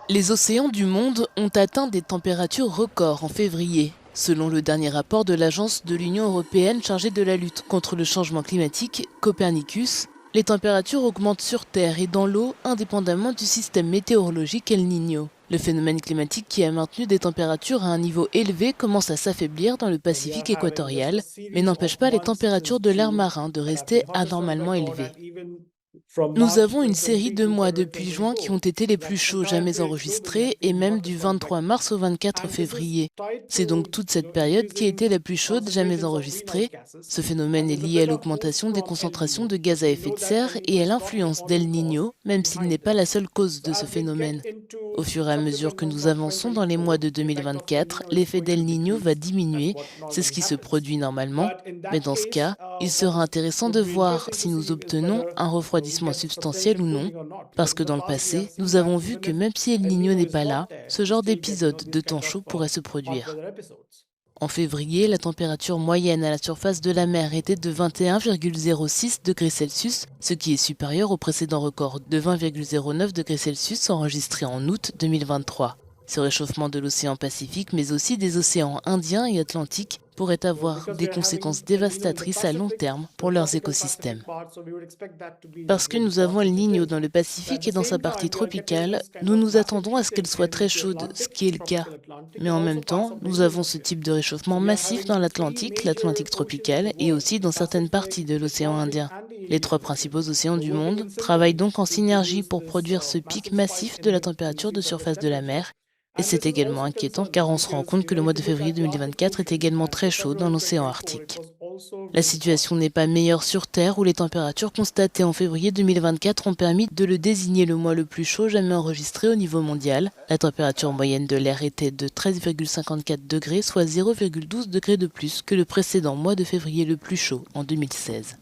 Les océans du monde ont atteint des températures records en février, selon le dernier rapport de l'Agence de l'Union européenne chargée de la lutte contre le changement climatique, Copernicus. Les températures augmentent sur Terre et dans l'eau, indépendamment du système météorologique El Niño. Le phénomène climatique qui a maintenu des températures à un niveau élevé commence à s'affaiblir dans le Pacifique équatorial, mais n'empêche pas les températures de l'air marin de rester anormalement élevées. Nous avons une série de mois depuis juin qui ont été les plus chauds jamais enregistrés et même du 23 mars au 24 février. C'est donc toute cette période qui a été la plus chaude jamais enregistrée. Ce phénomène est lié à l'augmentation des concentrations de gaz à effet de serre et à l'influence d'El Niño, même s'il n'est pas la seule cause de ce phénomène. Au fur et à mesure que nous avançons dans les mois de 2024, l'effet d'El Niño va diminuer, c'est ce qui se produit normalement, mais dans ce cas, il sera intéressant de voir si nous obtenons un refroidissement substantiel ou non, parce que dans le passé, nous avons vu que même si El Niño n'est pas là, ce genre d'épisode de temps chaud pourrait se produire. En février, la température moyenne à la surface de la mer était de 21,06 degrés Celsius, ce qui est supérieur au précédent record de 20,09 degrés Celsius enregistré en août 2023. Ce réchauffement de l'océan Pacifique, mais aussi des océans Indien et Atlantique, pourrait avoir des conséquences dévastatrices à long terme pour leurs écosystèmes. Parce que nous avons El Niño dans le Pacifique et dans sa partie tropicale, nous nous attendons à ce qu'elle soit très chaude, ce qui est le cas. Mais en même temps, nous avons ce type de réchauffement massif dans l'Atlantique tropical et aussi dans certaines parties de l'océan Indien. Les trois principaux océans du monde travaillent donc en synergie pour produire ce pic massif de la température de surface de la mer. Et c'est également inquiétant car on se rend compte que le mois de février 2024 est également très chaud dans l'océan Arctique. La situation n'est pas meilleure sur Terre où les températures constatées en février 2024 ont permis de le désigner le mois le plus chaud jamais enregistré au niveau mondial. La température moyenne de l'air était de 13,54 degrés, soit 0,12 degrés de plus que le précédent mois de février le plus chaud en 2016.